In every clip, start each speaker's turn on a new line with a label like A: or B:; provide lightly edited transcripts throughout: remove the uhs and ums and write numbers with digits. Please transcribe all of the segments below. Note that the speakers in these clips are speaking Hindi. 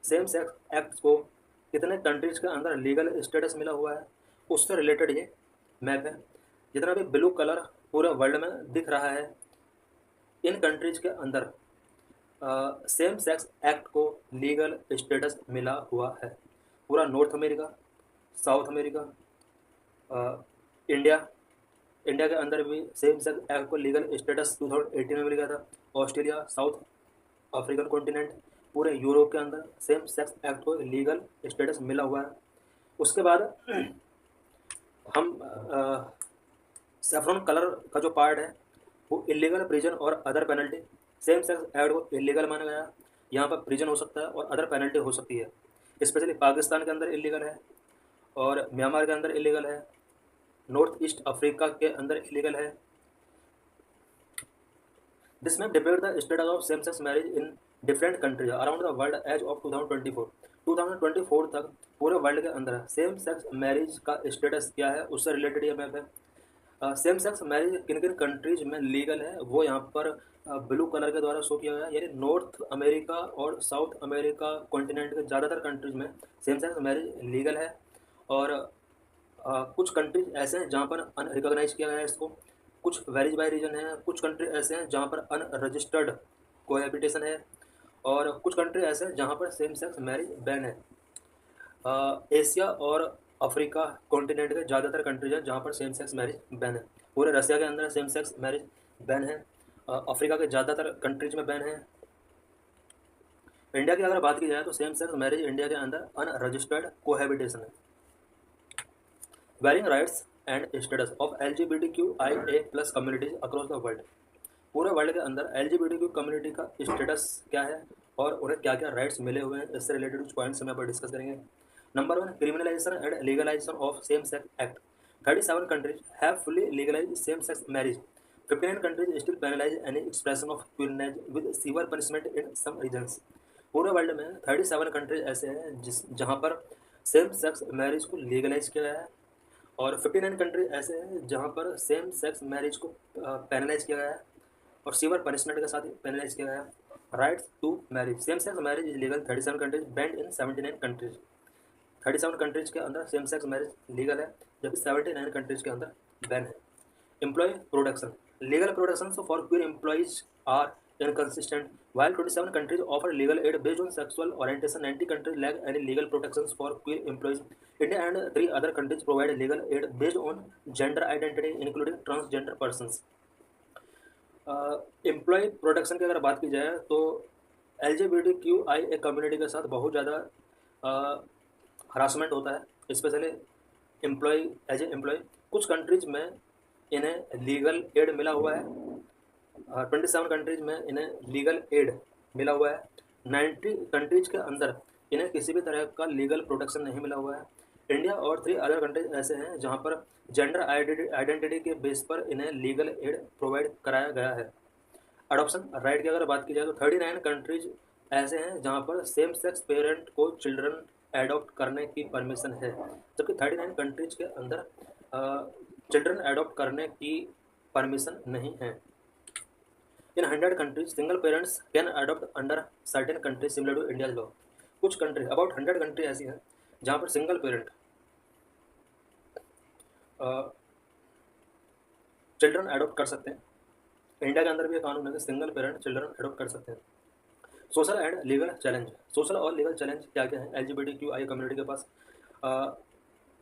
A: सेम सेक्स एक्ट को कितने कंट्रीज के अंदर लीगल स्टेटस मिला हुआ है, उससे रिलेटेड ये मैप है। जितना भी ब्लू कलर पूरे वर्ल्ड में दिख रहा है, इन कंट्रीज के अंदर सेम सेक्स एक्ट को लीगल स्टेटस मिला हुआ है। पूरा north America, south America, India, India के अंदर भी सेम सेक्स एक्ट को लीगल स्टेटस 2018 में मिल गया था। ऑस्ट्रेलिया, साउथ अफ्रीकन कॉन्टिनेंट, पूरे यूरोप के अंदर सेम सेक्स एक्ट को लीगल स्टेटस मिला हुआ है। उसके बाद हम सेफ्रॉन कलर का जो पार्ट है वो इलीगल प्रिजन और other penalty, same sex act को इलीगल माना गया। यहाँ पर प्रिजन हो सकता है और अदर पेनल्टी हो सकती है। स्पेशली पाकिस्तान के अंदर इलीगल है और म्यांमार के अंदर इलीगल है, नॉर्थ ईस्ट अफ्रीका के अंदर इलीगल है। This map depict the status of same sex marriage in different countries around the world as of 2024। 2024 तक पूरे वर्ल्ड के अंदर सेम सेक्स मैरिज का स्टेटस क्या है, उससे रिलेटेड ये मैप है। सेम सेक्स मैरिज किन किन कंट्रीज में लीगल है वो यहाँ पर ब्लू कलर के द्वारा शो किया गया है। यानी नॉर्थ अमेरिका और साउथ अमेरिका कॉन्टिनेंट के ज़्यादातर कंट्रीज में सेम सेक्स मैरिज लीगल है। और कुछ कंट्रीज ऐसे हैं जहाँ पर अनरिकॉग्नाइज किया गया है इसको, कुछ वेरीज बाय रीजन है, कुछ कंट्री ऐसे हैं जहाँ पर अनरजिस्टर्ड कोहैबिटेशन है, और कुछ कंट्री ऐसे हैं जहाँ पर सेम सेक्स मैरिज बैन है। एशिया और अफ्रीका कॉन्टिनेंट के ज़्यादातर कंट्रीज हैं जहाँ पर सेम सेक्स मैरिज बैन है। पूरे रसिया के अंदर सेम सेक्स मैरिज बैन है। अफ्रीका के ज़्यादातर कंट्रीज में बैन है। इंडिया की अगर बात की जाए तो सेम सेक्स मैरिज इंडिया के अंदर अनरजिस्टर्ड कोहैबिटेशन है। Varying rights and status of LGBTQIA+ communities across the world. पूरे वर्ल्ड के अंदर LGBTQ कम्युनिटी का स्टेटस क्या है और उन्हें क्या क्या राइट्स मिले हुए हैं, इससे रिलेटेड कुछ पॉइंट्स हम यहाँ पर डिस्कस करेंगे। Number 1, criminalisation and legalisation of same sex act. 37 countries have fully legalise same sex marriage. 59 countries still penalise any expression of queerness with severe punishment in some regions. पूरे वर्ल्ड में 37 कंट्रीज ऐसे हैं जहाँ पर सेम सेक्स मैरिज को लीगलाइज किया गया है, और 59 कंट्रीज ऐसे हैं जहाँ पर सेम सेक्स मैरिज को पेनलाइज किया गया है और सीवर पनिशमेंट के साथ पेनलाइज किया गया है। Rights to marriage, same sex marriage is legal 37 countries, banned in 79 countries. 37 countries के अंदर सेम सेक्स मैरिज लीगल है, जबकि 79 कंट्रीज के अंदर बैन है। Employ protection, legal protection for queer employees are inconsistent. While 27 countries offer legal aid based on sexual orientation, 90 countries lack any legal protections for queer employees. India and 3 other countries provide legal aid based on gender identity, including transgender persons. Employ protection की अगर बात की जाए तो LGBTQIA कम्युनिटी के साथ बहुत ज़्यादा हरासमेंट होता है, specially employ as a employ. कुछ कंट्रीज में इन्हें लीगल एड मिला हुआ है, 27 कंट्रीज में इन्हें लीगल एड मिला हुआ है। 90 कंट्रीज के अंदर इन्हें किसी भी तरह का लीगल प्रोटेक्शन नहीं मिला हुआ है। इंडिया और 3 अदर कंट्रीज ऐसे हैं जहां पर जेंडर आइडेंटिटी के बेस पर इन्हें लीगल एड प्रोवाइड कराया गया है। अडॉप्शन राइट की अगर बात की जाए तो 39 कंट्रीज ऐसे हैं जहां पर सेम सेक्स पेरेंट को चिल्ड्रन एडॉप्ट करने की परमिशन है, जबकि 39 कंट्रीज के अंदर चिल्ड्रन एडॉप्ट करने की परमिशन नहीं है। In 100 countries, single parents can adopt under certain countries similar to India's law. कुछ कंट्री, अबाउट 100 कंट्री ऐसी हैं जहाँ पर सिंगल पेरेंट चिल्ड्रन एडॉप्ट कर सकते हैं। इंडिया के अंदर भी कानून है कि सिंगल पेरेंट चिल्ड्रन एडॉप्ट कर सकते हैं। Social and legal challenge, social और लीगल चैलेंज क्या क्या है LGBTQI कम्युनिटी के पास।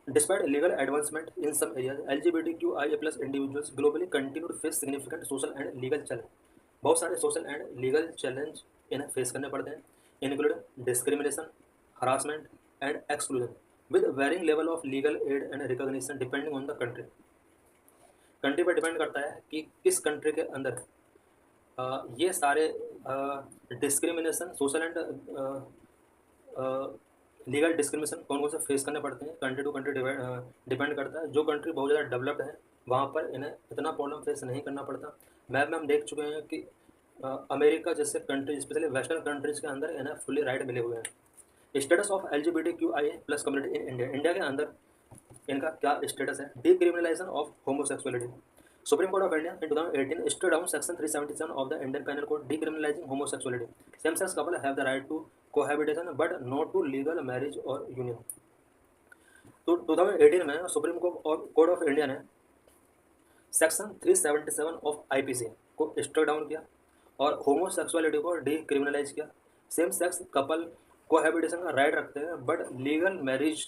A: Despite legal advancement in some areas, LGBTQIA+ individuals globally continue to face significant social and legal challenge. बहुत सारे सोशल एंड लीगल चैलेंज इन्हें फेस करने पड़ते हैं, including discrimination, harassment and exclusion with varying level of legal aid and recognition depending on the country. Country पर डिपेंड करता है कि किस कंट्री के अंदर ये सारे discrimination, social and legal discrimination कौन कौन से फेस करने पड़ते हैं। कंट्री टू कंट्री डिपेंड करता है। जो कंट्री बहुत ज़्यादा डेवलप्ड है वहाँ पर इन्हें इतना प्रॉब्लम फेस नहीं करना पड़ता। मैप में हम देख चुके हैं कि अमेरिका जैसे कंट्री, स्पेशली वेस्टर्न कंट्रीज़ के अंदर इन्हें फुली राइट मिले हुए हैं। Status of LGBTQIA+ community in India, India के अंदर इनका क्या स्टेटस है। Decriminalisation of homosexuality, Supreme Court of India in 2018 struck down Section 377 of the Indian Penal Code decriminalizing homosexuality. Same-sex couples have the right to cohabitation but not to legal marriage or union. तो 2018 में सुप्रीम कोर्ट ऑफ इंडिया ने सेक्शन 377 ऑफ आईपीसी को स्ट्रक डाउन किया और होमोसेक्सुअलिटी को डीक्रिमिनलाइज किया। सेम सेक्स कपल कोहैबिटेशन का राइट रखते हैं बट लीगल मैरिज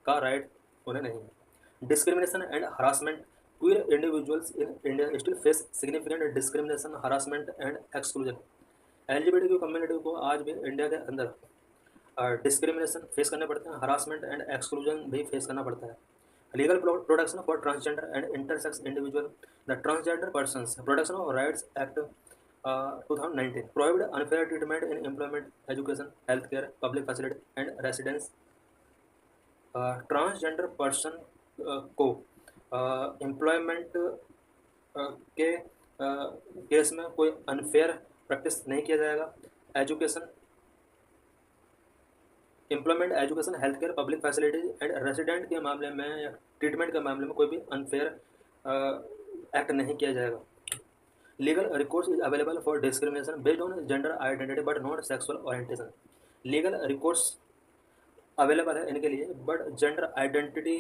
A: का राइट उन्हें नहीं है। Discrimination and harassment queer individuals in India still face significant discrimination harassment and exclusion. LGBTQ community को आज भी इंडिया के अंदर डिस्क्रिमिनेशन फेस करने पड़ते हैं, हरासमेंट एंड एक्सक्लूजन भी फेस करना पड़ता है। Legal protection for transgender and intersex individual the transgender persons protection of rights act 2019 prohibit unfair treatment in employment, education, healthcare, public facility and residence. Transgender person को एम्प्लॉयमेंट के केस में कोई अनफेयर प्रैक्टिस नहीं किया जाएगा। Education, employment, education, health care, public facilities and resident के मामले में या ट्रीटमेंट के मामले में कोई भी अनफेयर एक्ट नहीं किया जाएगा। Legal recourse is available for discrimination based on gender identity but not sexual orientation. Legal recourse available है इनके लिए बट जेंडर आइडेंटिटी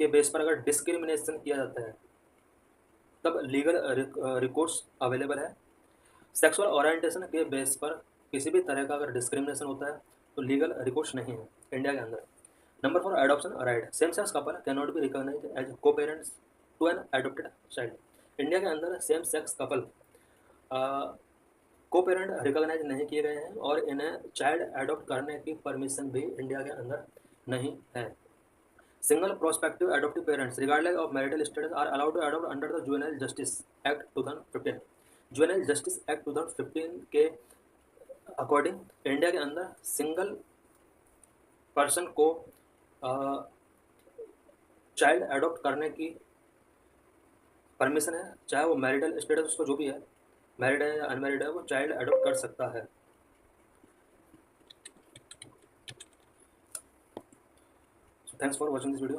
A: के बेस पर अगर डिस्क्रिमिनेशन किया जाता है तब लीगल रिकोर्स अवेलेबल है। सेक्सुअल ओरिएंटेशन के बेस पर किसी भी तरह का अगर डिस्क्रिमिनेशन होता है तो लीगल रिकोर्स नहीं है इंडिया के अंदर। Number 4 adoption right. Same sex couple can not be recognised as co parents to an adopted child. India के अंदर सेम सेक्स कपल को पेरेंट रिकॉग्नाइज नहीं किए गए हैं और इन्हें चाइल्ड एडॉप्ट करने की परमिशन भी इंडिया के अंदर नहीं है। Single prospective adoptive parents regardless of marital status are allowed to adopt under the juvenile justice act 2015। Juvenile justice act 2015 के अकॉर्डिंग इंडिया के अंदर सिंगल पर्सन को चाइल्ड एडॉप्ट करने की परमिशन है, चाहे वो मैरिटल स्टेटस उसको जो भी है, मैरिड है या अनमैरिड है, वो चाइल्ड एडॉप्ट कर सकता है। Thanks for watching this video.